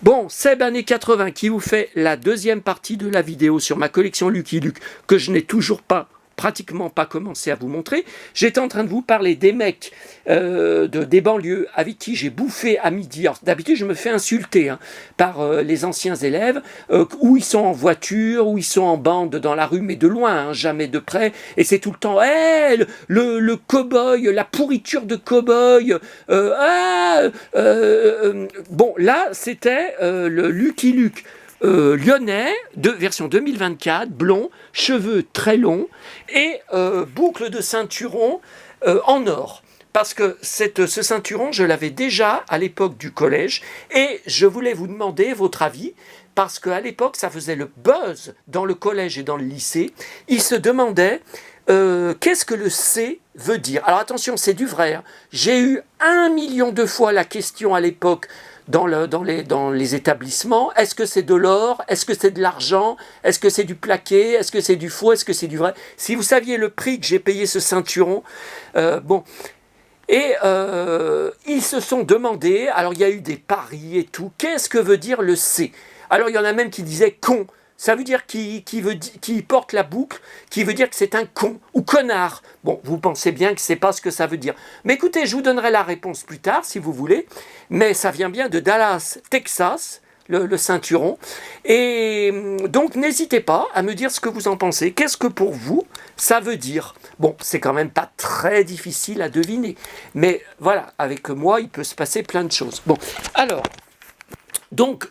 Bon, Seb années 80 qui vous fait la deuxième partie de la vidéo sur ma collection Lucky Luke que je n'ai toujours pas pratiquement pas commencé à vous montrer. J'étais en train de vous parler des mecs des banlieues avec qui j'ai bouffé à midi. D'habitude, je me fais insulter par les anciens élèves, où ils sont en voiture, où ils sont en bande dans la rue, mais de loin, jamais de près. Et c'est tout le temps, hey, le cow-boy, la pourriture de cow-boy. Bon, là, c'était le Lucky Luke. Lyonnais, version 2024, blond, cheveux très longs et boucle de ceinturon en or. Parce que ce ceinturon, je l'avais déjà à l'époque du collège et je voulais vous demander votre avis parce qu'à l'époque, ça faisait le buzz dans le collège et dans le lycée. Ils se demandaient qu'est-ce que le C veut dire. Alors attention, c'est du vrai. J'ai eu 1 million de fois la question à l'époque dans les établissements. Est-ce que c'est de l'or? Est-ce que c'est de l'argent? Est-ce que c'est du plaqué? Est-ce que c'est du faux? Est-ce que c'est du vrai? Si vous saviez le prix que j'ai payé ce ceinturon, bon. Et ils se sont demandé, alors il y a eu des paris et tout, qu'est-ce que veut dire le C? Alors il y en a même qui disaient con. Ça veut dire qui porte la boucle, qui veut dire que c'est un con ou connard. Bon, vous pensez bien que c'est pas ce que ça veut dire. Mais écoutez, je vous donnerai la réponse plus tard, si vous voulez. Mais ça vient bien de Dallas, Texas, le ceinturon. Et donc, n'hésitez pas à me dire ce que vous en pensez. Qu'est-ce que pour vous, ça veut dire? Bon, c'est quand même pas très difficile à deviner. Mais voilà, avec moi, il peut se passer plein de choses. Bon, alors, donc,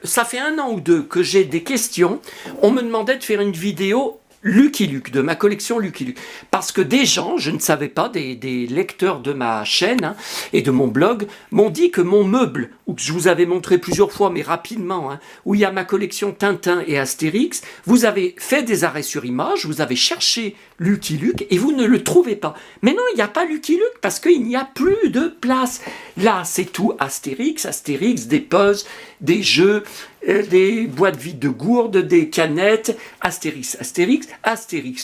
ça fait 1 an ou 2 que j'ai des questions. On me demandait de faire une vidéo Lucky Luke, de ma collection Lucky Luke. Parce que des gens, je ne savais pas, des lecteurs de ma chaîne et de mon blog, m'ont dit que mon meuble, ou que je vous avais montré plusieurs fois, mais rapidement, où il y a ma collection Tintin et Astérix, vous avez fait des arrêts sur image, vous avez cherché Lucky Luke et vous ne le trouvez pas. Mais non, il n'y a pas Lucky Luke parce qu'il n'y a plus de place. Là, c'est tout Astérix, des puzzles, des jeux, des boîtes vides de gourdes, des canettes, Astérix,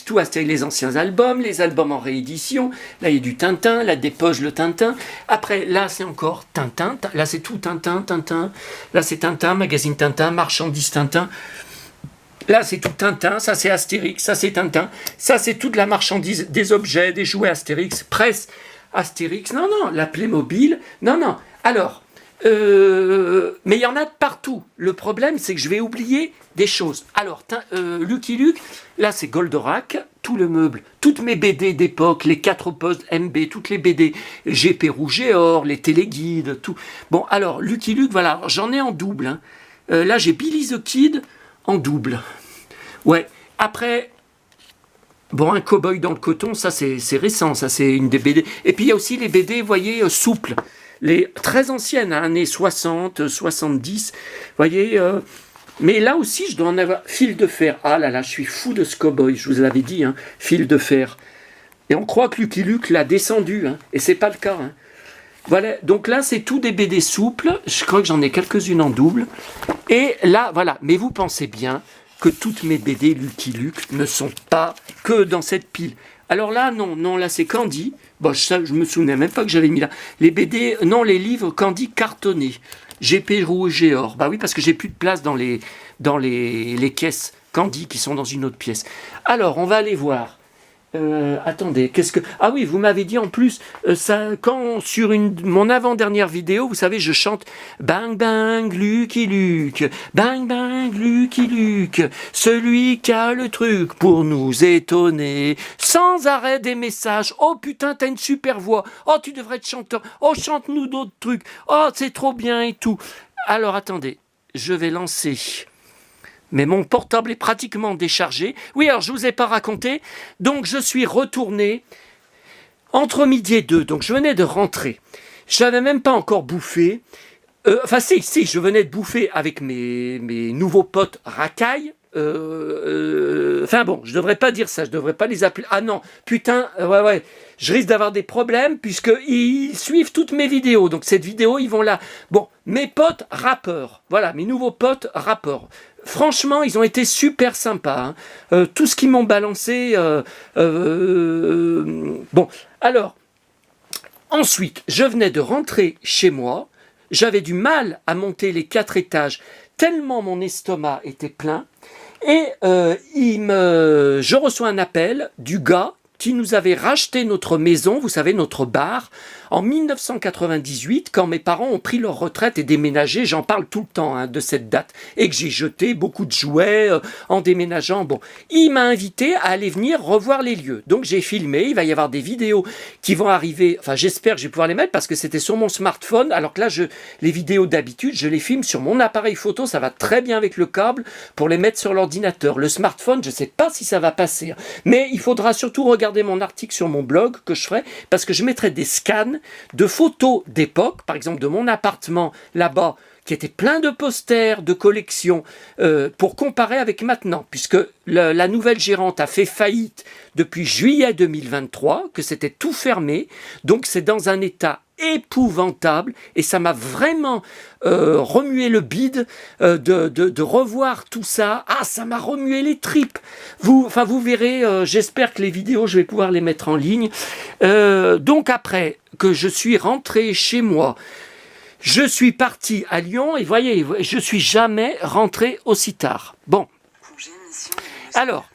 tout Astérix, les anciens albums, les albums en réédition, là il y a du Tintin, là des puzzles le Tintin, après là c'est encore Tintin, là c'est tout Tintin, là c'est Tintin, magazine Tintin, marchandises Tintin, là c'est tout Tintin, ça c'est Astérix, ça c'est Tintin, ça c'est toute la marchandise, des objets, des jouets Astérix, presse Astérix, non, la Playmobil, non, alors, mais il y en a de partout. Le problème, c'est que je vais oublier des choses. Alors, Lucky Luke, là, c'est Goldorak, tout le meuble, toutes mes BD d'époque, les 4 postes MB, toutes les BD, GP Rouge et Or, les téléguides, tout. Bon, alors, Lucky Luke, voilà, j'en ai en double. Là, j'ai Billy the Kid en double. Ouais, après... Bon, un cow-boy dans le coton, ça c'est récent, ça c'est une des BD. Et puis il y a aussi les BD, vous voyez, souples. Les très anciennes, années 60, 70, vous voyez. Mais là aussi, je dois en avoir. Fil de fer. Ah là là, je suis fou de ce cow-boy, je vous l'avais dit, fil de fer. Et on croit que Lucky Luke l'a descendu, et c'est pas le cas. Voilà, donc là, c'est tout des BD souples. Je crois que j'en ai quelques-unes en double. Et là, voilà. Mais vous pensez bien que toutes mes BD Lucky Luke ne sont pas que dans cette pile. Alors là, non, là c'est Candy. Bon, je me souvenais même pas que j'avais mis là. Les BD, non, les livres Candy cartonnés. GP Rouge et Or. Bah oui, parce que j'ai plus de place dans les caisses Candy qui sont dans une autre pièce. Alors, on va aller voir. Attendez, Ah oui, vous m'avez dit en plus, quand sur mon avant-dernière vidéo, vous savez, je chante Bang Bang Lucky Luke, Bang Bang Lucky Luke, celui qui a le truc pour nous étonner, sans arrêt des messages, oh putain, t'as une super voix, oh tu devrais être chanteur, oh chante-nous d'autres trucs, oh c'est trop bien et tout. Alors attendez, je vais lancer... Mais mon portable est pratiquement déchargé. Oui, alors je ne vous ai pas raconté. Donc je suis retourné entre midi et 2. Donc je venais de rentrer. Je n'avais même pas encore bouffé. Enfin si, je venais de bouffer avec mes nouveaux potes racailles. Enfin bon, je devrais pas dire ça, je devrais pas les appeler. Ah non, putain, ouais, je risque d'avoir des problèmes puisqu'ils suivent toutes mes vidéos. Donc cette vidéo, ils vont là. Bon, mes potes rappeurs, voilà, mes nouveaux potes rappeurs. Franchement, ils ont été super sympas. Tout ce qu'ils m'ont balancé. Bon, alors, ensuite, je venais de rentrer chez moi. j'avais du mal à monter les 4 étages, tellement mon estomac était plein. Et je reçois un appel du gars qui nous avait racheté notre maison, vous savez, notre bar, en 1998, quand mes parents ont pris leur retraite et déménagé. J'en parle tout le temps de cette date, et que j'ai jeté beaucoup de jouets en déménageant. Bon, il m'a invité à aller venir revoir les lieux. Donc j'ai filmé, il va y avoir des vidéos qui vont arriver, enfin j'espère que je vais pouvoir les mettre parce que c'était sur mon smartphone, alors que là, les vidéos d'habitude, je les filme sur mon appareil photo, ça va très bien avec le câble pour les mettre sur l'ordinateur. Le smartphone, je ne sais pas si ça va passer, mais il faudra surtout regarder mon article sur mon blog que je ferai, parce que je mettrai des scans de photos d'époque, par exemple de mon appartement là-bas, qui était plein de posters, de collections, pour comparer avec maintenant, puisque la nouvelle gérante a fait faillite depuis juillet 2023, que c'était tout fermé, donc c'est dans un état épouvantable, et ça m'a vraiment remué le bide de revoir tout ça. Ah, ça m'a remué les tripes. Vous verrez, j'espère que les vidéos, je vais pouvoir les mettre en ligne. Donc après que je suis rentré chez moi, je suis parti à Lyon, et voyez, je suis jamais rentré aussi tard. Bon. Alors,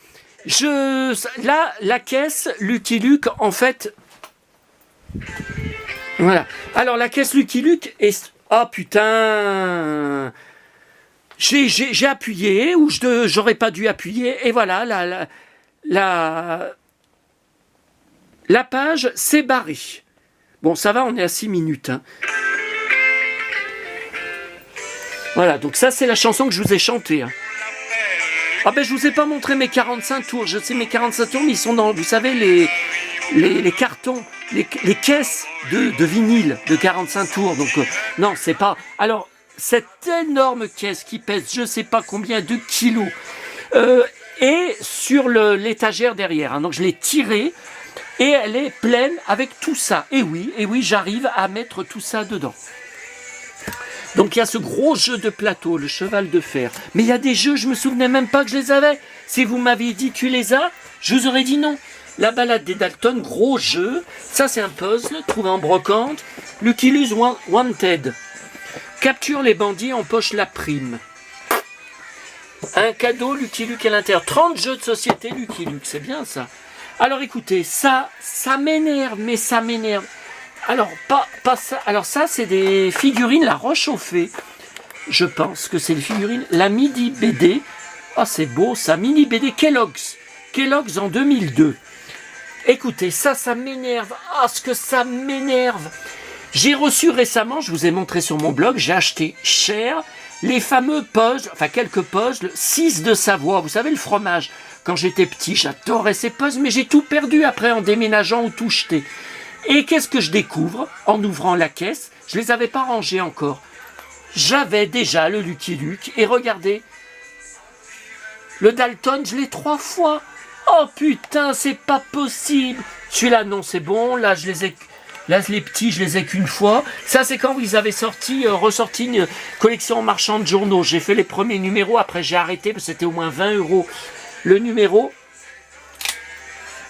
là, la caisse Lucky Luke, en fait... Voilà. Alors, la caisse Lucky Luke est... Ah, putain! J'ai appuyé, ou j'aurais pas dû appuyer, et voilà, la page s'est barrée. Bon, ça va, on est à 6 minutes. Voilà, donc ça, c'est la chanson que je vous ai chantée. Ah ben, je vous ai pas montré mes 45 tours. Je sais mes 45 tours, mais ils sont dans, vous savez, les cartons, les caisses de vinyle de 45 tours. Donc, non, c'est pas... Alors, cette énorme caisse qui pèse je sais pas combien de kilos est sur l'étagère derrière. Donc, je l'ai tirée et elle est pleine avec tout ça. Et oui, j'arrive à mettre tout ça dedans. Donc il y a ce gros jeu de plateau, le cheval de fer. Mais il y a des jeux, je me souvenais même pas que je les avais. Si vous m'aviez dit tu les as, je vous aurais dit non. La balade des Dalton, gros jeu. Ça c'est un puzzle, trouvé en brocante. Lucky Luke Wanted. Capture les bandits, empoche la prime. Un cadeau Lucky Luke à l'intérieur. 30 jeux de société Lucky Luke, c'est bien ça. Alors écoutez, ça m'énerve, mais ça m'énerve. Alors, pas ça. Alors ça, c'est des figurines, la Roche au Fée. Je pense que c'est des figurines. La Mini BD. Ah, c'est beau, ça. Mini BD Kellogg's. Kellogg's en 2002. Écoutez, ça m'énerve. Ah, ce que ça m'énerve. J'ai reçu récemment, je vous ai montré sur mon blog, j'ai acheté cher les fameux puzzles, enfin quelques puzzles, 6 de Savoie. Vous savez, le fromage. Quand j'étais petit, j'adorais ces puzzles, mais j'ai tout perdu après en déménageant ou tout jeté. Et qu'est-ce que je découvre en ouvrant la caisse? Je ne les avais pas rangés encore. J'avais déjà le Lucky Luke. Et regardez, le Dalton, je l'ai 3 fois. Oh putain, c'est pas possible. Celui-là, non, c'est bon. Là, les petits, je les ai qu'une fois. Ça, c'est quand ils avaient ressorti une collection en marchand de journaux. J'ai fait les premiers numéros. Après, j'ai arrêté parce que c'était au moins 20 € le numéro.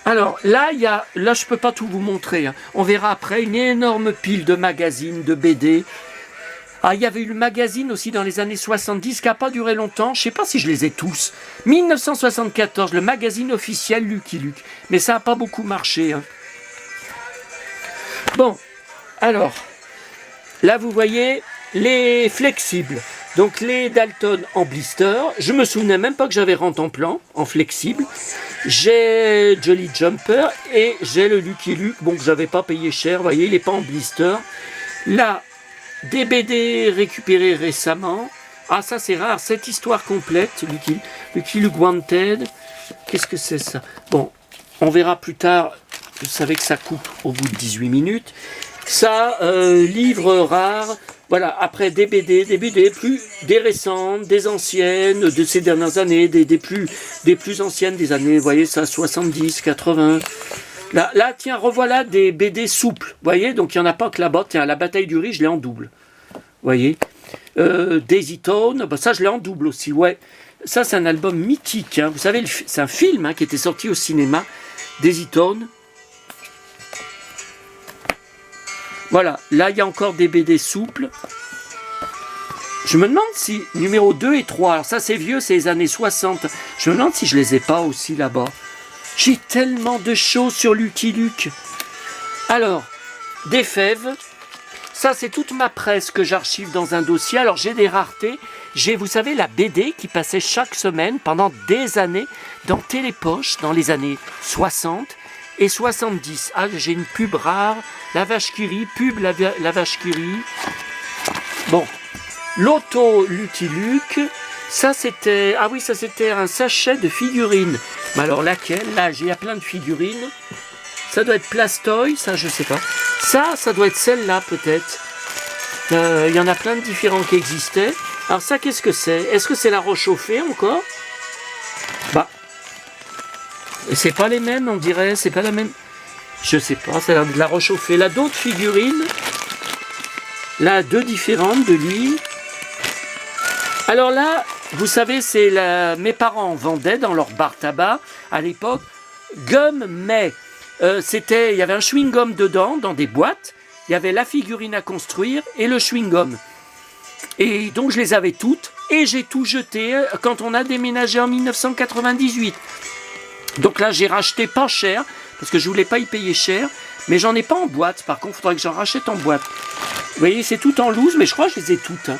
Alors, là, je peux pas tout vous montrer. On verra après une énorme pile de magazines, de BD. Ah, il y avait eu le magazine aussi dans les années 70 qui n'a pas duré longtemps. Je sais pas si je les ai tous. 1974, le magazine officiel Lucky Luke. Mais ça n'a pas beaucoup marché. Bon, alors, là, vous voyez les flexibles. Donc, les Dalton en blister. Je me souvenais même pas que j'avais Rantanplan en flexible. J'ai Jolly Jumper et j'ai le Lucky Luke, bon que j'avais pas payé cher, vous voyez, il n'est pas en blister. Là, des BD récupérés récemment. Ah, ça c'est rare, cette histoire complète, Lucky Luke Wanted. Qu'est-ce que c'est ça? Bon, on verra plus tard, vous savez que ça coupe au bout de 18 minutes. Ça, livre rare. Voilà, après des BD, des récentes, des anciennes, de ces dernières années, des plus anciennes des années, vous voyez ça, 70, 80. Là, tiens, revoilà des BD souples, vous voyez, donc il n'y en a pas que là-bas, tiens, la bataille du riz, je l'ai en double, vous voyez. Daisy Town, bah, ça je l'ai en double aussi, ouais. Ça c'est un album mythique, vous savez, c'est un film qui était sorti au cinéma, Daisy Town. Voilà, là il y a encore des BD souples. Je me demande si numéro 2 et 3, alors ça c'est vieux, c'est les années 60. Je me demande si je les ai pas aussi là-bas. J'ai tellement de choses sur Lucky Luke. Alors, des fèves. Ça, c'est toute ma presse que j'archive dans un dossier. Alors, j'ai des raretés. J'ai, vous savez, la BD qui passait chaque semaine pendant des années dans Télépoche, dans les années 60 et 70. Ah, j'ai une pub rare. La vache qui rit, pub la vache qui rit. Bon, l'auto Lucky Luke. Ça, c'était... Ah oui, ça, c'était un sachet de figurines. Mais alors, laquelle? Là, il y a plein de figurines. Ça doit être Plastoy, ça, je sais pas. Ça doit être celle-là, peut-être. Il y en a plein de différents qui existaient. Alors ça, qu'est-ce que c'est? Est-ce que c'est la roche chauffée, encore? Bah, c'est pas les mêmes, on dirait. C'est pas la même... Je sais pas, c'est de la roche chauffée. Là, d'autres figurines. Là, deux différentes de lui. Alors là, vous savez, c'est mes parents vendaient dans leur bar tabac, à l'époque, Gum Mais. Il y avait un chewing-gum dedans, dans des boîtes. Il y avait la figurine à construire et le chewing-gum. Et donc, je les avais toutes. Et j'ai tout jeté quand on a déménagé en 1998. Donc là, j'ai racheté pas cher, parce que je voulais pas y payer cher. Mais j'en ai pas en boîte. Par contre, il faudrait que j'en rachète en boîte. Vous voyez, c'est tout en loose, mais je crois que je les ai toutes. Hein.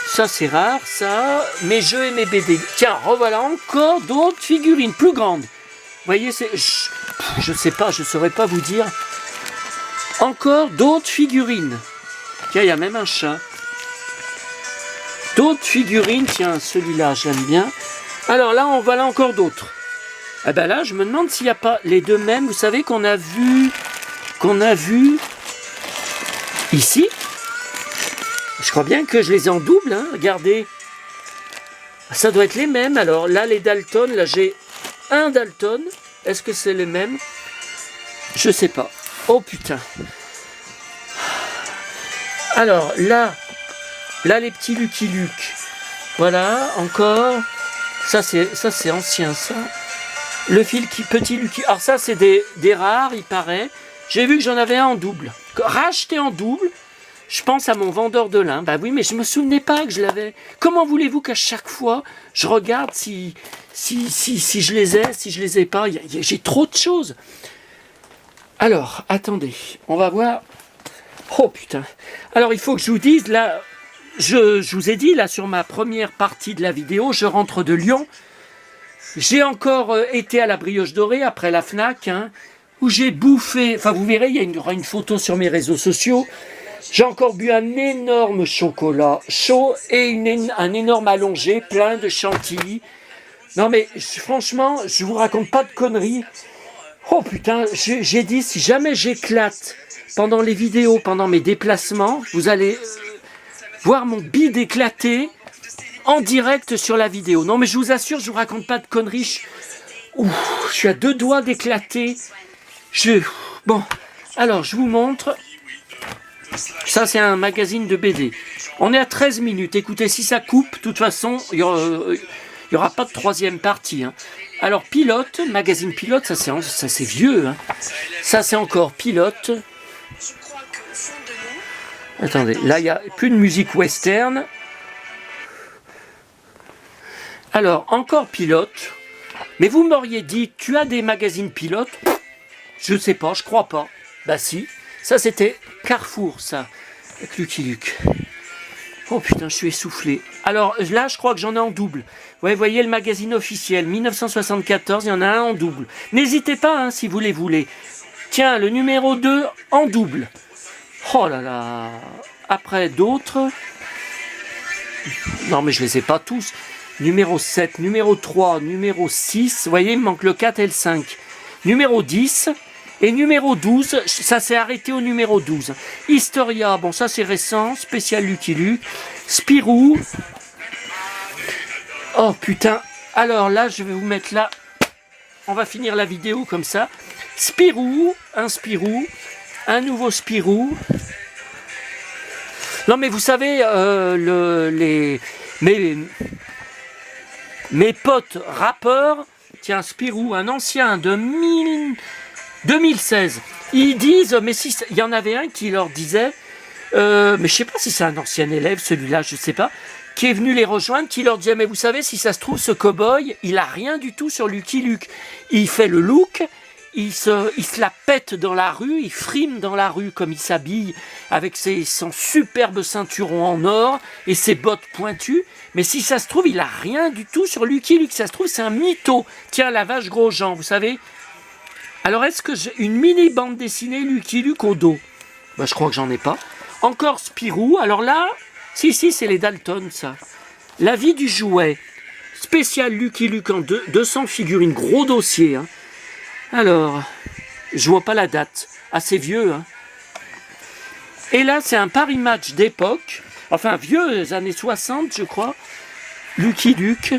Ça, c'est rare, ça. Mes jeux et mes BD. Tiens, revoilà encore d'autres figurines plus grandes. Vous voyez, je sais pas, je saurais pas vous dire. Encore d'autres figurines. Tiens, il y a même un chat. D'autres figurines. Tiens, celui-là, j'aime bien. Alors là, voilà encore d'autres. Ah ben là, je me demande s'il n'y a pas les deux mêmes. Vous savez qu'on a vu ici. Je crois bien que je les ai en double, hein. Regardez. Ça doit être les mêmes. Alors là, les Dalton, là j'ai un Dalton. Est-ce que c'est les mêmes? Je sais pas. Oh putain. Alors là les petits Lucky Luke. Voilà, encore. Ça c'est ancien, ça. Le petit Lucky. Alors ça, c'est des rares, il paraît. J'ai vu que j'en avais un en double. Racheté en double. Je pense à mon vendeur de lin. Bah oui, mais je me souvenais pas que je l'avais. Comment voulez-vous qu'à chaque fois, je regarde si je les ai, si je les ai pas. J'ai trop de choses. Alors, attendez. On va voir. Oh putain. Alors, il faut que je vous dise, là, je vous ai dit, là, sur ma première partie de la vidéo, je rentre de Lyon. J'ai encore été à la Brioche Dorée, après la Fnac, hein, où j'ai bouffé. Enfin, vous verrez, il y aura une photo sur mes réseaux sociaux. J'ai encore bu un énorme chocolat chaud et un énorme allongé plein de chantilly. Non mais franchement, je vous raconte pas de conneries. Oh putain, j'ai dit si jamais j'éclate pendant les vidéos, pendant mes déplacements, vous allez voir mon bide éclater en direct sur la vidéo. Non mais je vous assure, je vous raconte pas de conneries. Je suis à deux doigts d'éclater. Bon, alors je vous montre. Ça, c'est un magazine de BD. On est à 13 minutes. Écoutez, si ça coupe, de toute façon, il n'y aura pas de troisième partie. Hein. Alors, Pilote, magazine Pilote, ça c'est vieux. Hein. Ça, c'est encore Pilote. Attendez, là, il n'y a plus de musique western. Alors, encore Pilote. Mais vous m'auriez dit, tu as des magazines Pilote? Je ne sais pas, je crois pas. Bah si. Ça, c'était Carrefour, ça, avec Lucky Luke. Oh putain, je suis essoufflé. Alors là, je crois que j'en ai en double. Ouais, voyez le magazine officiel, 1974, il y en a un en double. N'hésitez pas, hein, si vous les voulez. Tiens, le numéro 2 en double. Oh là là. Après, d'autres. Non, mais je les ai pas tous. Numéro 7, numéro 3, numéro 6. Vous voyez, il me manque le 4 et le 5. Numéro 10... Et numéro 12, ça s'est arrêté au numéro 12. Historia, bon ça c'est récent, spécial Lucky Luke. Spirou. Oh putain, alors là je vais vous mettre là, on va finir la vidéo comme ça. Spirou, un nouveau Spirou. Non mais vous savez, mes potes rappeurs, tiens Spirou, un ancien de 2016, ils disent, mais si, il y en avait un qui leur disait, mais je sais pas si c'est un ancien élève, celui-là, je sais pas, qui est venu les rejoindre, qui leur disait, mais vous savez, si ça se trouve, ce cow-boy, il a rien du tout sur Lucky Luke. Il fait le look, il se la pète dans la rue, il frime dans la rue comme il s'habille avec son superbe ceinturon en or et ses bottes pointues. Mais si ça se trouve, il a rien du tout sur Lucky Luke. Ça se trouve, c'est un mytho. Tiens, la vache Grosjean, vous savez. Alors, est-ce que j'ai une mini bande dessinée Lucky Luke au dos? Ben, je crois que j'en ai pas. Encore Spirou. Alors là, si, c'est les Dalton, ça. La vie du jouet. Spécial Lucky Luke en 200 figurines. Gros dossier, hein. Alors, je vois pas la date. Assez vieux, hein. Et là, c'est un Paris Match d'époque. Enfin, vieux, années 60, je crois. Lucky Luke.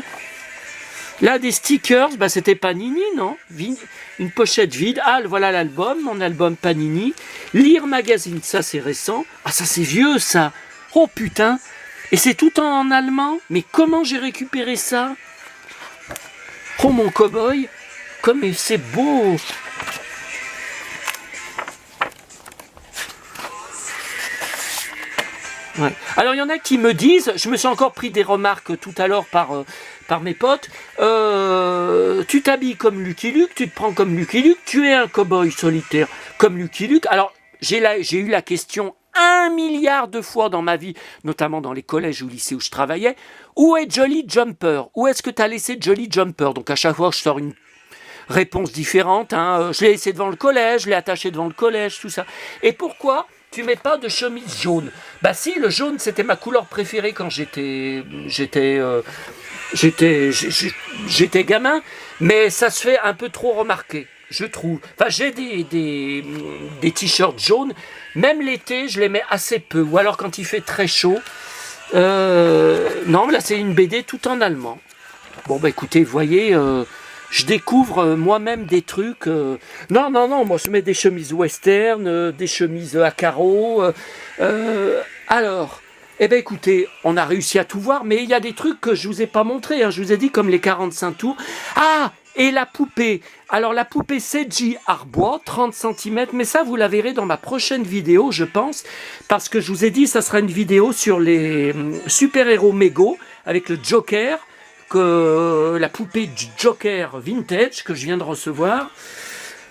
Là, des stickers. Bah, c'était Panini, non? Une pochette vide. Ah, voilà l'album. Mon album Panini. Lire Magazine. Ça, c'est récent. Ah, ça, c'est vieux, ça. Oh, putain. Et c'est tout en allemand. Mais comment j'ai récupéré ça? Oh, mon cow-boy. Comme c'est beau. Ouais. Alors il y en a qui me disent, je me suis encore pris des remarques tout à l'heure par mes potes, tu t'habilles comme Lucky Luke, tu te prends comme Lucky Luke, tu es un cow-boy solitaire comme Lucky Luke. Alors j'ai eu la question 1 milliard de fois dans ma vie, notamment dans les collèges ou lycées où je travaillais, où est Jolly Jumper? Où est-ce que tu as laissé Jolly Jumper? Donc à chaque fois je sors une réponse différente, hein. Je l'ai laissé devant le collège, je l'ai attaché devant le collège, tout ça. Et pourquoi tu mets pas de chemise jaune? Bah si, le jaune c'était ma couleur préférée quand j'étais gamin, mais ça se fait un peu trop remarquer, je trouve. Enfin, j'ai des t-shirts jaunes, même l'été je les mets assez peu, ou alors quand il fait très chaud. Non, là c'est une BD tout en allemand. Bon bah écoutez, vous voyez, je découvre moi-même des trucs. Non, moi je mets des chemises western, des chemises à carreaux. Alors, eh ben écoutez, on a réussi à tout voir, mais il y a des trucs que je vous ai pas montrés. Hein, je vous ai dit comme les 45 tours. Ah, et la poupée. Alors la poupée Seiji Arbois, 30 cm, mais ça vous la verrez dans ma prochaine vidéo, je pense, parce que je vous ai dit, ça sera une vidéo sur les super-héros mégo avec le Joker. La poupée du Joker vintage que je viens de recevoir.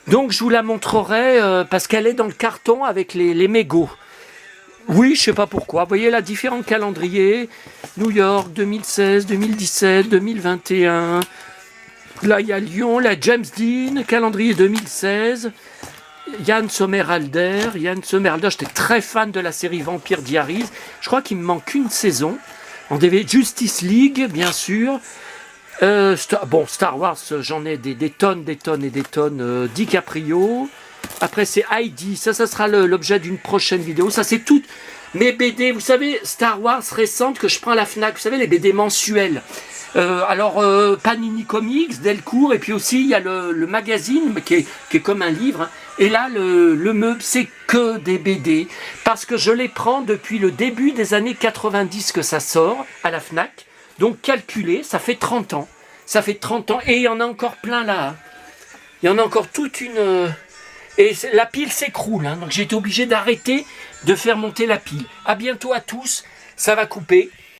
Donc je vous la montrerai parce qu'elle est dans le carton avec les mégots. Oui, je sais pas pourquoi. Vous voyez là, différents calendriers. New York, 2016, 2017, 2021. Là, il y a Lyon, la James Dean, calendrier 2016. Yann Sommerhalder, j'étais très fan de la série Vampire Diaries. Je crois qu'il me manque une saison. En DVD, Justice League, bien sûr. Star Wars, j'en ai des tonnes et des tonnes. DiCaprio. Après, c'est Heidi. Ça sera l'objet d'une prochaine vidéo. Ça, c'est toutes mes BD. Vous savez, Star Wars récentes que je prends à la Fnac. Vous savez, les BD mensuels. Panini Comics, Delcourt. Et puis aussi, il y a le magazine qui est comme un livre. Et là, le meuble, c'est que des BD. Parce que je les prends depuis le début des années 90 que ça sort à la Fnac. Donc, calculez, ça fait 30 ans. Ça fait 30 ans. Et il y en a encore plein là. Hein. Il y en a encore toute une... Et la pile s'écroule. Hein. Donc, j'ai été obligé d'arrêter de faire monter la pile. À bientôt à tous. Ça va couper.